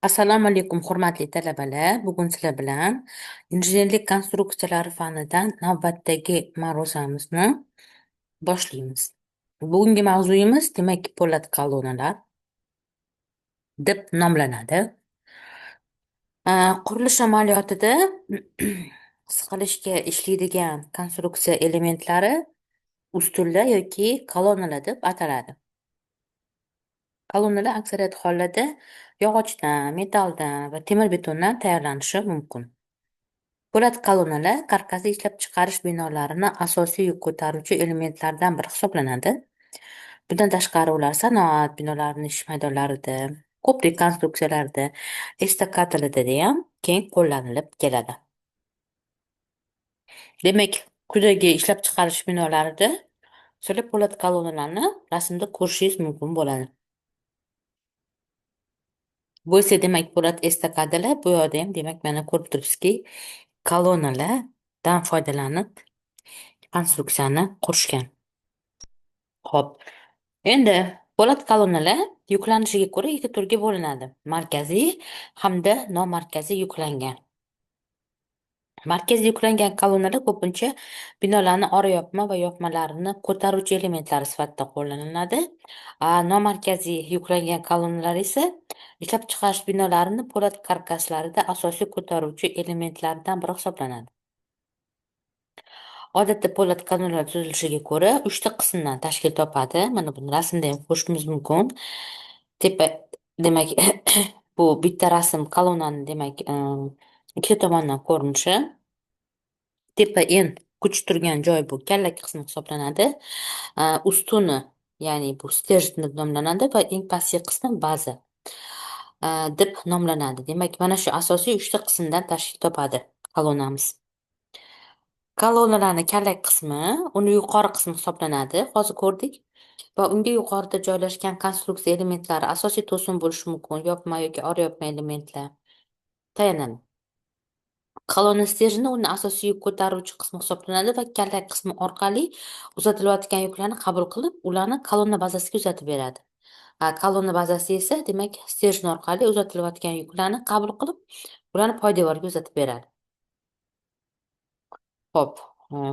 Assalomu alaykum, hurmatli talabalar. Bugun sizlar bilan injenerlik konstruksiyalari fanidan navbatdagi ma'ruzamizni boshlaymiz. Bugungi mavzuyimiz demak po'lat kolonnalar deb nomlanadi. Qurilish amaliyotida siqilishga ishlaydigan konstruksiya elementlari ustunlar yoki kolonnalar deb ataladi. Kolonnalar aksariyat hollarda yog'ochdan, metalldan va temir betondan tayyorlanishi mumkin. Po'lat kolonnalar karkasli ishlab chiqarish binolarini asosiy yuk ko'taruvchi elementlardan biri hisoblanadi. Bundan tashqari ular sanoat binolarining ish maydonlarida, ko'prik konstruksiyalarida, estakadalarda ham keng qo'llanilib keladi. Demak, quyidagi ishlab chiqarish binolarida sizlar po'lat kolonnalarni rasmda ko'rishingiz mumkin bo'ladi. Bu esa demak po'lat estakadalar, bu yerda ham demak mana ko'rib turibsizki, kolonnalardan foydalanib konstruksiyani qurishgan. Xo'p. Endi po'lat kolonnalar yuklanishiga ko'ra ikki turga bo'linadi. Markaziy hamda nomarkaziy yuklangan. Markaziy yuklangan kolonnalar ko'pincha binolarning ora yopma va yopmalarini ko'taruvchi elementlari sifatida qo'llaniladi. Nomarkaziy yuklangan kolonnalar esa ishlab chiqarish binolarini po'lat karkaslarida asosiy ko'taruvchi elementlardan biri hisoblanadi. Odatda po'lat kolonnalar tuzilishiga ko'ra 3 ta qismdan tashkil topadi. Mana buni rasmda ham ko'rishimiz mumkin. Tepa demak bu bitta rasm kolonnani demak ikkita tomondan ko'rinishi. Tepa kuch turgan joy bu kalla qismi hisoblanadi. Ustuni ya'ni bu stержень deb nomlanadi va eng pastki qismi baza deb nomlanadi. Demak, mana shu asosiy 3 ta qismdan tashkil topadi kolonnamiz. Kolonnalarning kallak qismi, uni yuqori qismi hisoblanadi. Hozir ko'rdik. Va unga yuqorida joylashgan konstruksiya elementlari asosiy to'sin bo'lishi mumkin, yopma yoki ora yopma elementlar tayanadi. Kolonna stержeni uni asosiy yuk ko'taruvchi qismi hisoblanadi va kallak qismi orqali uzatilayotgan yuklarni qabul qilib, ularni kolonna bazasiga uzatib beradi. Kolonna bazasi esa demak stержен orqali uzatilayotgan yuklarni qabul qilib, ularni poydevorga uzatib beradi. Xo'p,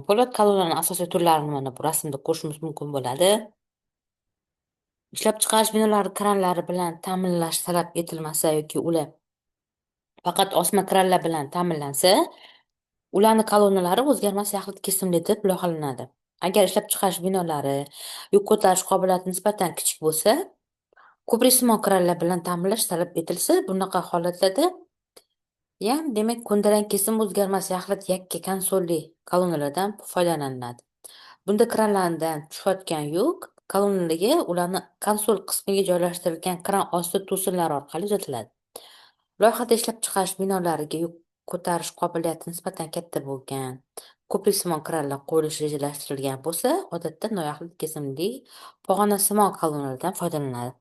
po'lat kolonnaning asosiy turlarini mana bu rasmda ko'rishimiz mumkin bo'ladi. Ishlab chiqarish binolari kranlari bilan ta'minlash talab etilmasa yoki ular faqat osma kranlar bilan ta'minlansa, ularning kolonnalari o'zgarmas yaxlit kesimli deb baholanadi. Agar ishlab chiqarish binolari yuk ko'tarish qobiliyati nisbatan kichik bo'lsa, ko'priksimon kranlar bilan ta'minlash talab etilsa, bunaqa holatlarda ham demak ko'ndalang kesim o'zgarmas yaxlit yakka konsolli kolonnalardan foydalaniladi. Bunda kranlardan tushayotgan yuk kolonnalarga ularni konsol qismiga joylashtirilgan kran osti to'sinlari orqali uzatiladi. Loyihada ishlab chiqarish binolariga yuk ko'tarish qobiliyati nisbatan katta bo'lgan ko'priksimon kranlar qo'yilishi rejalashtirilgan bo'lsa, odatda noyaxlit kesimli pog'onasimon kolonnalardan foydalaniladi.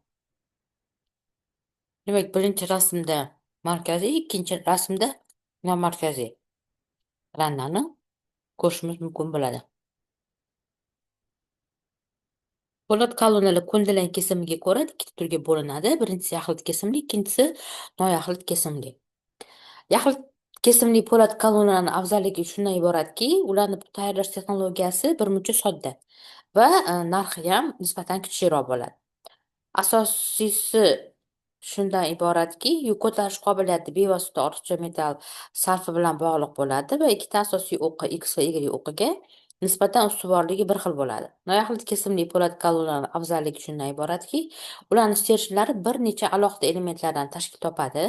Demak, birinchi rasmda markaziy, ikkinchi rasmda nomarkaziy kranlarni ko'rishimiz mumkin bo'ladi. Po'lat kolonnalar ko'ndalang kesimiga ko'ra ikkita turga bo'linadi. Birinchisi yaxlit kesimli, ikkinchisi noyaxlit kesimli. Yaxlit kesimli po'lat kolonnalarning afzalligi shundan iboratki, ularni tayyorlash texnologiyasi birmuncha sodda va narxi ham nisbatan kichikroq bo'ladi. Asosiysi shundan iboratki, yuk ko'tarish qobiliyati bevosita ortiqcha metall sarfi bilan bog'liq bo'ladi va ikkita asosiy o'qi X va Y o'qiga nisbatan ustuvorligi bir xil bo'ladi. Noyaxlit kesimli po'lat kolonnalarning afzalligi shundan iboratki, ularning stерженlari bir necha alohida elementlardan tashkil topadi.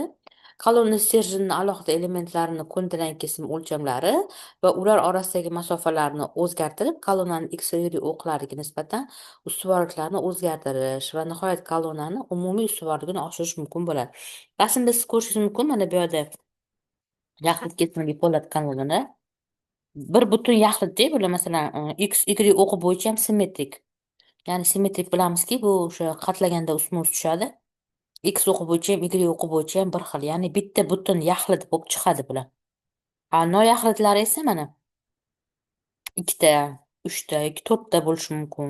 Kolonna stерженning alohida elementlarini ko'ndalang kesim o'lchamlari va ular orasidagi masofalarni o'zgartirib, kolonnaning X va Y o'qlariga nisbatan ustuvorliklarni o'zgartirish va nihoyat kolonnaning umumiy ustuvorligini oshirish mumkin bo'ladi. Rasmda siz ko'rishingiz mumkin, mana bu yerda yaxlit kesimli po'lat kolonnalar bir butun yaxlitda, bular masalan X, Y o'qi bo'yicha ham simmetrik. Ya'ni simmetrik bilamizki, bu o'sha qatlaganda ustma-ust tushadi. X o'qi bo'yicha ham, Y o'qi bo'yicha ham bir xil. Ya'ni bitta butun yaxlit bo'lib chiqadi bular. Noyaxlitlar esa mana ikkita, uchta yoki to'rtta bo'lishi mumkin.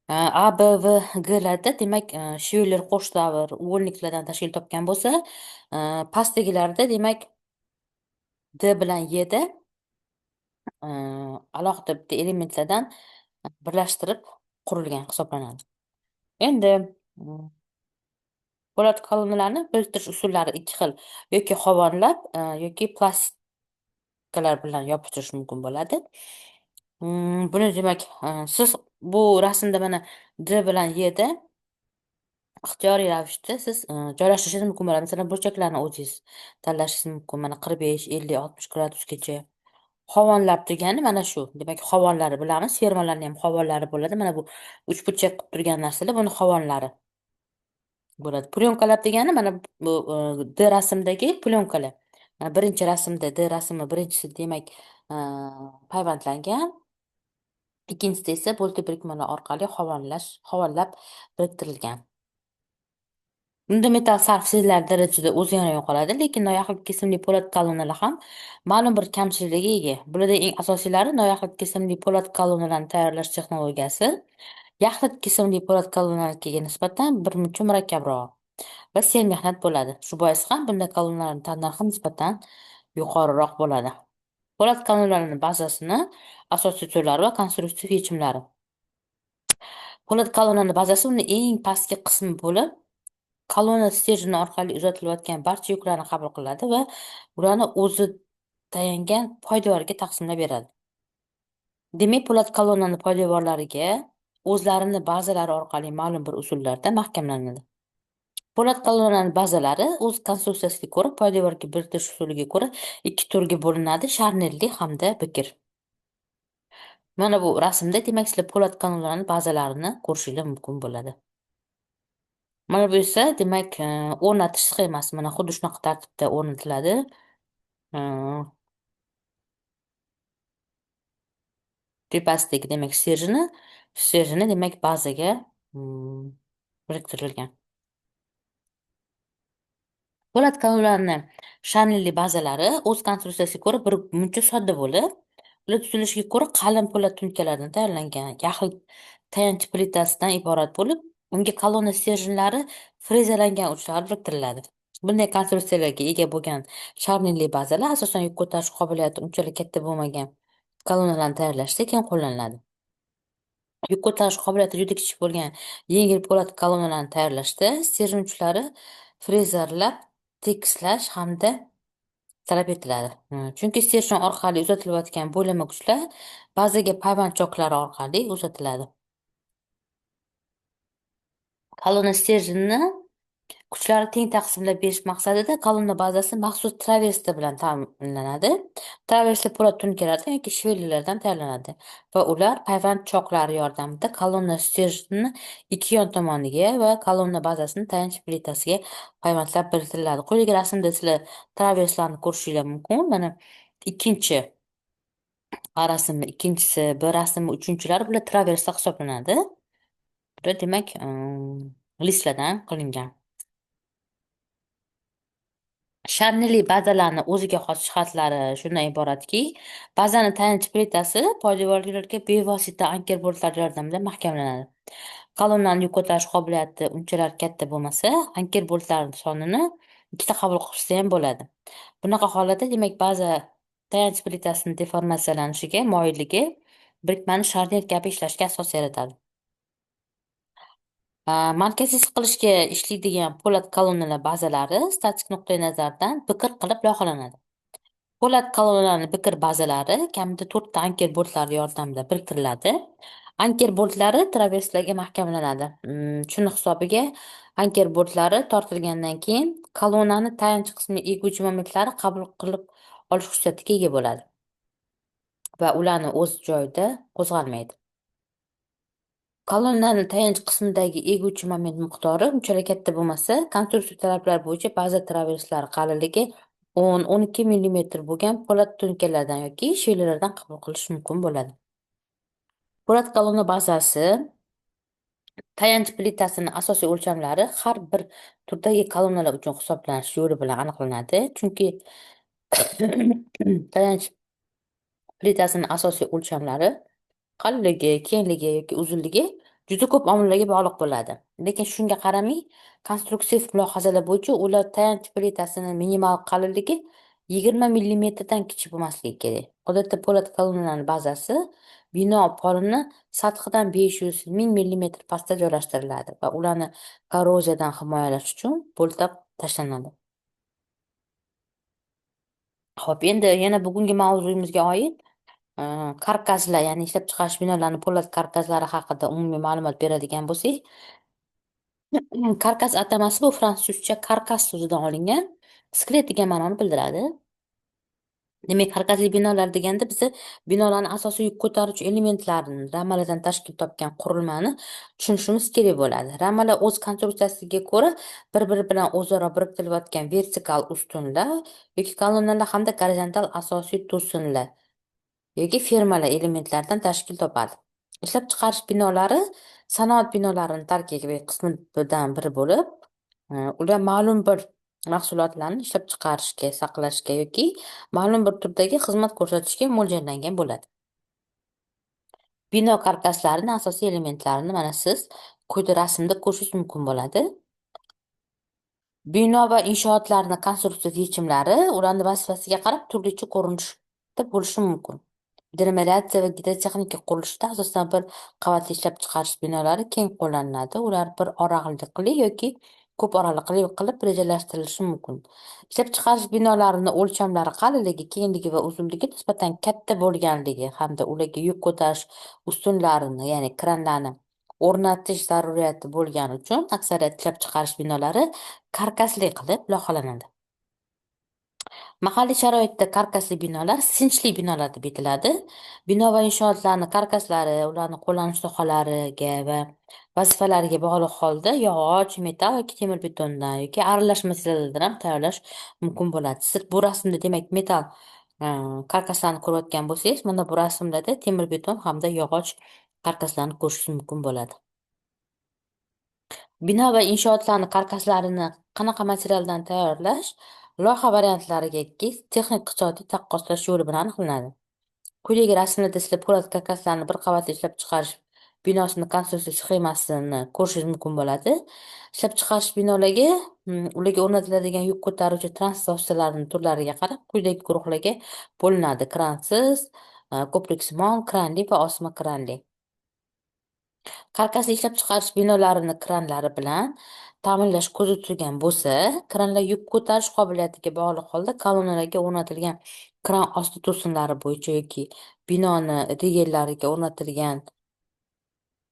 A, B, V, Glarda demak Schuyler qo'sh davr o'nliklardan tashkil topgan bo'lsa, pastdagilarda demak D bilan Yda alohida bitta elementlardan birlashtirib qurilgan hisoblanadi. Endi po'lat kolonnalarni biriktirish usullari ikki xil: yoki hovonlab, yoki plastikalar bilan yopishtirish mumkin bo'ladi. Buni demak, siz bu rasmda mana D bilan Yda ixtiyoriy ravishda siz joylashtirishingiz mumkin bo'ladi. Masalan, burchaklarni o'zingiz tanlashingiz mumkin. Mana 45, 50, 60 gradusgacha. Hovonlab degani mana shu. Demak, hovonlari bilamiz. Fermalarni ham hovonlari bo'ladi. Mana bu uchburchak qilib turgan narsalar buni hovonlari bo'ladi. Plyonkalar degani mana bu D rasmdagi plyonkalar. Mana birinchi rasmda D rasmi birinchisi demak payvandlangan. Ikkinchisida esa bo'lti birikmalar orqali hovonlab biriktirilgan. Bunda metall sarf sezilarli darajada o'zgaray yo'qoladi, lekin noyoqlik kesimli po'lat kolonnalar ham ma'lum bir kamchiliklarga ega. Bulardan eng asosiylari noyoqlik kesimli po'lat kolonnalarni tayyorlash texnologiyasi yaxlit kesimli po'lat kolonnalarga nisbatan birmuncha murakkabroq va sermehnat bo'ladi. Shu bois ham bunday kolonnalarning tannarxi nisbatan yuqoriroq bo'ladi. Po'lat kolonnalarning bazasini asosiy turlari va konstruktiv yechimlari. Po'lat kolonnaning bazasi uni eng pastki qismi bo'lib, kolonna stержeni orqali uzatilayotgan barcha yuklarni qabul qiladi va ularni o'zi tayangan poydevorga taqsimlab beradi. Demak, po'lat kolonnani poydevorlariga o'zlarini bazalari orqali ma'lum bir usullarda mahkamlanadi. Po'lat kolonnaning bazalari o'z konstruksiyasiga ko'ra poydevorga biritish usuliga ko'ra ikki turga bo'linadi: sharnirli hamda bikir. Mana bu rasmda demak sizlar po'lat kolonnalarning bazalarini ko'rishingiz mumkin bo'ladi. Mana bu esa demak o'rnatish sxemasi. Mana xuddi shunaqa tartibda o'rnatiladi. Tepasidagi demak stержeni demak bazaga biriktirilgan. Po'lat kolonnalarni sharnirli bazalari o'z konstruksiyasiga ko'ra bir muncha sodda bo'lib, ular tuzilishiga ko'ra qalin po'lat tuynkalardan tayyorlangan yaxlit tayanch plitasidan iborat bo'lib, unga kolonna stержenlari frezerlangan uchlar biriktiriladi. Bunday konstruksiyalarga ega bo'lgan sharnirli bazalar asosan yuk ko'tarish qobiliyati unchalik katta bo'lmagan kolonnalarni tayyorlashda keng qo'llaniladi. Yuk ko'tarish qobiliyati juda kichik bo'lgan yengil po'lat kolonnalarni tayyorlashda stержen uchlari frezerlab tekislash hamda talab etiladi. Chunki stержen orqali uzatilayotgan bo'lima kuchlar bazaga payvand choklari orqali uzatiladi. Kolonna stержenni kuchlari teng taqsimlab berish maqsadida kolonna bazasi maxsus traversa bilan ta'minlanadi. Traversa po'lat tuynkalardan yoki shvellardan tayyorlanadi va ular payvand choklari yordamida kolonna stержeni ikki yon tomoniga va kolonna bazasini tayanch plitasiga payvandlab biriktiriladi. Quyidagi rasmda sizlar traverslarni ko'rishingiz mumkin. Mana ikkinchi A rasmi, ikkinchisi B rasmi, uchinchilari bular traversa hisoblanadi. Bular demak listlardan qilingan. Sharnirli bazalarni o'ziga xos jihatlari shundan iboratki, bazani tayanch plitasi poydevorlarga bevosita anker boltlar yordamida mahkamlanadi. Kolonnaning yuk ko'tarish qobiliyati unchalar katta bo'lmasa, anker boltlarning sonini ikkita qabul qilsa ham bo'ladi. Bunaqa holatda demak baza tayanch plitasining deformatsiyalanishiga moyilligi birikmani sharnir kabi ishlashga asos yaratadi. Markaziy siqilishga ishlaydigan po'lat kolonnalar bazalari statik nuqtai nazardan biqir qilib loyihalanadi. Po'lat kolonnalarning biqir bazalari kamida 4 ta anker boltlari yordamida biriktiriladi. Anker boltlari traverslarga mahkamlanadi. Shuni hisobiga anker boltlari tortilgandan keyin kolonnani tayanch qismiga eguvchi momentlarni qabul qilib olish xususiyatiga ega bo'ladi va ularni o'z joyida qo'zg'almaydi. Kolonnaning tayanch qismidagi eguvchi moment miqdori unchalik katta bo'lmasa, konstruktiv talablar bo'yicha ba'zi traverslari qalinligi 10-12 mm bo'lgan po'lat tuynkalardan yoki shvellardan qabul qilish mumkin bo'ladi. Po'lat kolonna bazasi tayanch plitasining asosiy o'lchamlari har bir turdagi kolonnalar uchun hisoblanish yo'li bilan aniqlanadi. Chunki tayanch plitasining asosiy o'lchamlari qalinligi, kengligi yoki uzunligi juda ko'p omillarga bog'liq bo'ladi. Lekin shunga qaramay, konstruktiv mulohazalar bo'yicha ular tayanch plitasini minimal qalinligi 20 millimetrdan kichik bo'lmasligi kerak. Odatda po'lat kolonnalarning bazasi bino polini sathidan 500 ming millimetr pastda joylashtiriladi va ularni korroziyadan himoyalash uchun bo'ltab tashlanadi. Xo'p, endi yana bugungi mavzuyimizga oid karkaslar, ya'ni ishlab chiqarish binolarni po'lat karkaslari haqida umumiy ma'lumot beradigan bo'lsak, karkas atamasi bu fransuzcha karkas so'zidan olingan. Skelet degan ma'noni bildiradi. Demak, karkasli binolar deganda biza binolarning asosiy yuk ko'taruvchi elementlarini, ramalardan tashkil topgan qurilmani tushunishimiz kerak bo'ladi. Ramalar o'z konstruksiyasiga ko'ra bir-biri bilan o'zaro biriktilayotgan vertikal ustunlar yoki kolonnalar hamda gorizontal asosiy to'sinlar yoki fermalar elementlaridan tashkil topadi. Ishlab chiqarish binolari sanoat binolarining tarkibiy qismidan biri bo'lib, ular ma'lum bir mahsulotlarni ishlab chiqarishga, saqlashga yoki ma'lum bir turdagi xizmat ko'rsatishga mo'ljallangan bo'ladi. Bino karkaslarining asosiy elementlarini mana siz quyida rasmda ko'rishingiz mumkin bo'ladi. Bino va inshootlarni konstruksiya yechimlari ularning vazifasiga qarab turlicha ko'rinishda bo'lishi mumkin. Gidromelyatsiya va gidrotexnika qurilishida asosan bir qavatli ishlab chiqarish binolari keng qo'llaniladi. Ular bir oraliqli yoki ko'p oraliqli qilib rejalashtirilishi mumkin. Ishlab chiqarish binolarining o'lchamlari qalinligi, kengligi va uzunligi nisbatan katta bo'lganligi hamda ularga yuk ko'tarish ustunlarini, ya'ni kranlarni o'rnatish zaruriyati bo'lgani uchun aksariyat ishlab chiqarish binolari karkasli qilib loyihalanadi. Mahalliy sharoitda karkasli binolar sinchli binolar deb aytiladi. Bino va inshootlarni karkaslari ularning qo'llanish sohalariga va vazifalariga bog'liq holda yog'och, metall yoki temir betondan yoki aralash materiallardan ham tayyorlash mumkin bo'ladi. Siz bu rasmda demak metall karkaslarni ko'rayotgan bo'lsangiz, mana bu rasmlarda temir beton hamda yog'och karkaslarni ko'rishingiz mumkin bo'ladi. Bino va inshootlarni karkaslarini qanaqa materialdan tayyorlash loyiha variantlariga texnik iqtisodiy taqqoslash yo'li bilan aniqlanadi. Quyidagi rasmlarda sizlar po'lat karkaslarni bir qavatli ishlab chiqarish binosini konstruksiya sxemasini ko'rishingiz mumkin bo'ladi. Ishlab chiqarish binolarga ularga o'rnatiladigan yuk ko'taruvchi transport turlariga qarab quyidagi guruhlarga bo'linadi: kransiz, ko'priksimon, kranli va osma kranli. Karkasli ishlab chiqarish binolarini kranlari bilan ta'minlash ko'zda tutilgan bo'lsa, kranlar yuk ko'tarish qobiliyatiga bog'liq holda kolonnalarga o'rnatilgan kran osti to'sinlari bo'yicha yoki binoni rigellariga o'rnatilgan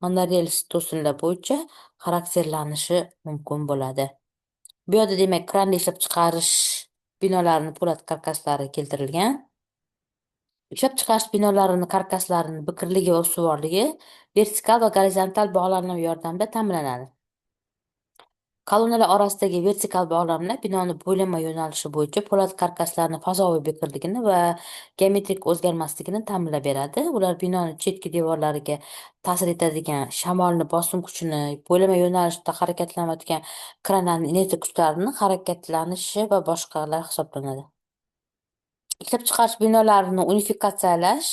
monorels to'sinlar bo'yicha xarakterlanishi mumkin bo'ladi. Bu yerda demak kranli ishlab chiqarish binolarining po'lat karkaslari keltirilgan. Ishlab chiqarish binolarining karkaslarining bikrligi va ustuvorligi vertikal va gorizontal bog'lanma yordamida ta'minlanadi. Kolonnalar orasidagi vertikal bog'lamlar binoni bo'linma yo'nalishi bo'yicha po'lat karkaslarning fazoviy bikrligini va geometrik o'zgarmasligini ta'minlab beradi. Ular binoni chetki devorlariga ta'sir etadigan shamolni bosim kuchini, bo'linma yo'nalishda harakatlanayotgan kranlarning inersiya kuchlarini harakatlanishi va boshqalar hisoblanadi. Ishlab chiqarish binolarini unifikatsiyalash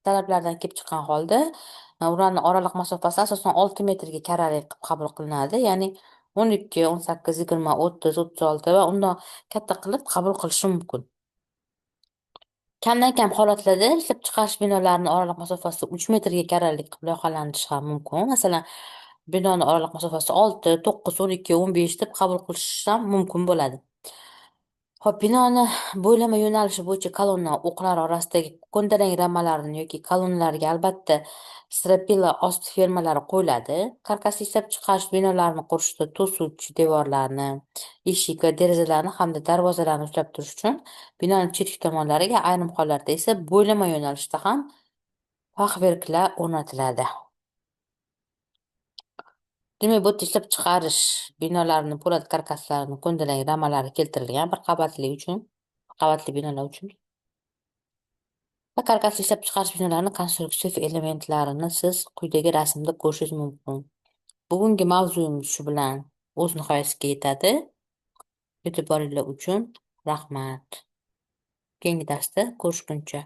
talablaridan kelib chiqqan holda ularning oraliq masofasi asosan 6 metrga karrali qilib qabul qilinadi. Ya'ni 12, 18, 20, 30, 36 va undan katta qilib qabul qilishi mumkin. Kamdan kam holatlarda ishlab chiqarish binolarining oraliq masofasi 3 metrga karrali qilib loyihalanishi ham mumkin. Masalan, binoni oraliq masofasi 6, 9, 12, 15 deb qabul qilish ham mumkin bo'ladi. Xo'p, binoni bo'ylama yo'nalishi bo'yicha kolonna o'qlari orasidagi ko'ndalang ramalarni yoki kolonnalarga albatta stropila osti fermalari qo'yiladi. Karkasli ishlab chiqarish binolarini qurishda to'suvchi devorlarni, eshik va derazalarni hamda darvozalarni ushlab turish uchun binoning chetki tomonlariga, ayrim hollarda esa bo'ylama yo'nalishda ham fahverklar o'rnatiladi. Demak, bu ishlab chiqarish binolarining po'lat karkaslarini ko'ndalang ramalari keltirilgan bir qavatli binolar uchun. Va karkasli ishlab chiqarish binolarining konstruktiv elementlarini siz quyidagi rasmda ko'rishingiz mumkin. Bugungi mavzuyimiz shu bilan o'z nihoyasiga yetadi. E'tiboringlar uchun rahmat. Keyingi darsda ko'rishguncha.